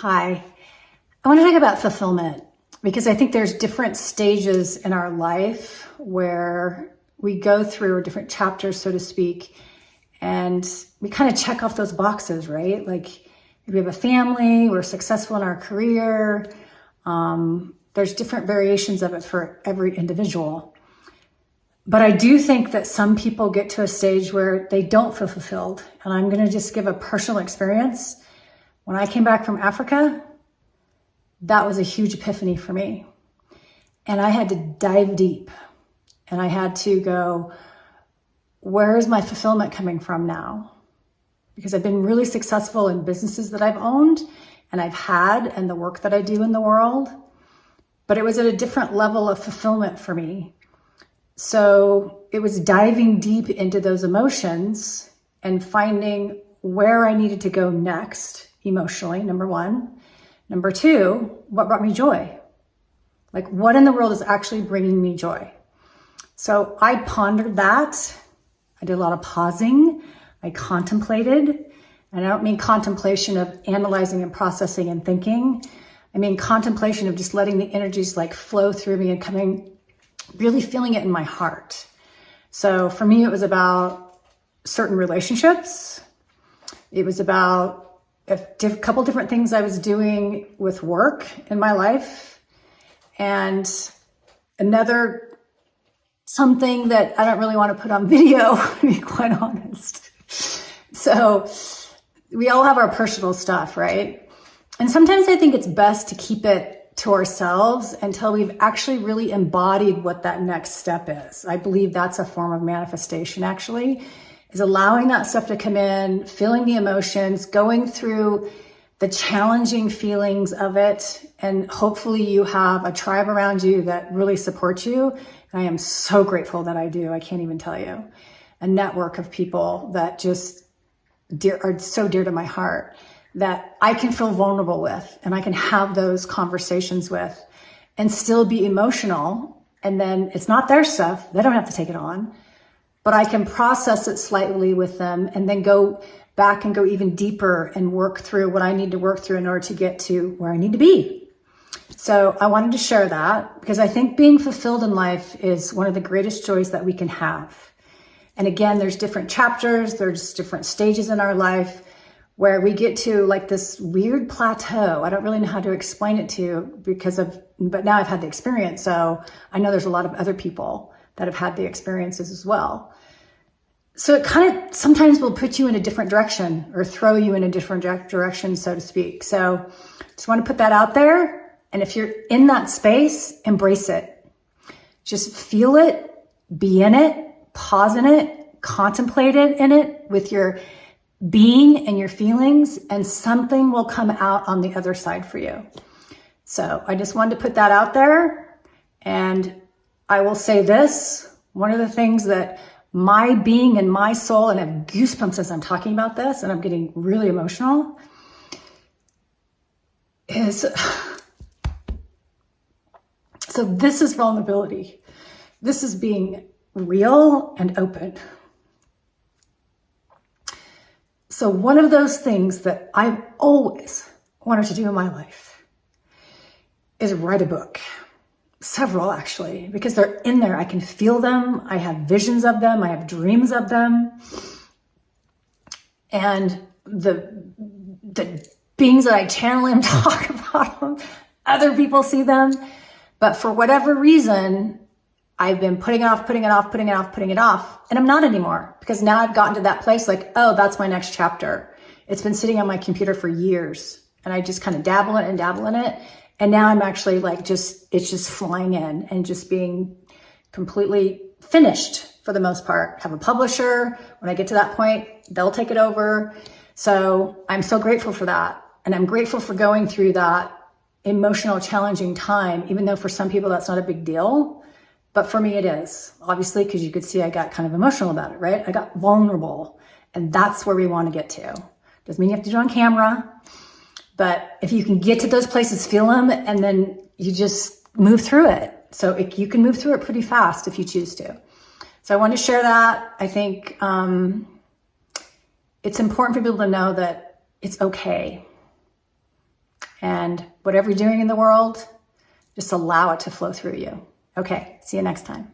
Hi. I want to talk about fulfillment because I think there's different stages in our life where we go through different chapters, so to speak, and we kind of check off those boxes, right? Like if we have a family, we're successful in our career. There's different variations of it for every individual. But I do think that some people get to a stage where they don't feel fulfilled. And I'm going to just give a personal experience. When I came back from Africa, that was a huge epiphany for me. And I had to dive deep and I had to go, where is my fulfillment coming from now? Because I've been really successful in businesses that I've owned and I've had and the work that I do in the world, but it was at a different level of fulfillment for me. So it was diving deep into those emotions and finding where I needed to go next emotionally, number one. Number two, what brought me joy? Like what in the world is actually bringing me joy? So I pondered that. I did a lot of pausing. I contemplated. And I don't mean contemplation of analyzing and processing and thinking. I mean contemplation of just letting the energies like flow through me and coming, really feeling it in my heart. So for me, it was about certain relationships. It was about a couple different things I was doing with work in my life. And another something that I don't really want to put on video, to be quite honest. So we all have our personal stuff, right? And sometimes I think it's best to keep it to ourselves until we've actually really embodied what that next step is. I believe that's a form of manifestation, actually, is allowing that stuff to come in, feeling the emotions, going through the challenging feelings of it. And hopefully you have a tribe around you that really supports you. And I am so grateful that I do. I can't even tell you. A network of people that just are so dear to my heart that I can feel vulnerable with and I can have those conversations with and still be emotional. And then it's not their stuff. They don't have to take it on, but I can process it slightly with them and then go back and go even deeper and work through what I need to work through in order to get to where I need to be. So I wanted to share that because I think being fulfilled in life is one of the greatest joys that we can have. And again, there's different chapters, there's different stages in our life where we get to like this weird plateau. I don't really know how to explain it to you but now I've had the experience. So I know there's a lot of other people that have had the experiences as well. So it kind of sometimes will put you in a different direction or throw you in a different direction, so to speak. So just want to put that out there. And if you're in that space, embrace it. Just feel it, be in it, pause in it, contemplate it in it with your being and your feelings, and something will come out on the other side for you. So I just wanted to put that out there. And I will say this, one of the things that my being and my soul, and I have goosebumps as I'm talking about this, and I'm getting really emotional, is, so this is vulnerability. This is being real and open. So one of those things that I've always wanted to do in my life is write a book. Several, actually, because they're in there. I can feel them. I have visions of them. I have dreams of them. And the beings that I channel and talk about them, other people see them. But for whatever reason, I've been putting it off. And I'm not anymore because now I've gotten to that place like, oh, that's my next chapter. It's been sitting on my computer for years and I just kind of dabble in it. And now I'm actually like it's just flying in and just being completely finished for the most part. Have a publisher. When I get to that point, they'll take it over. So I'm so grateful for that. And I'm grateful for going through that emotional, challenging time, even though for some people that's not a big deal. But for me, it is, obviously, because you could see I got kind of emotional about it, right? I got vulnerable, and that's where we want to get to. Doesn't mean you have to do it on camera, but if you can get to those places, feel them, and then you just move through it. So you can move through it pretty fast if you choose to. So I want to share that. I think it's important for people to know that it's okay. And whatever you're doing in the world, just allow it to flow through you. Okay, see you next time.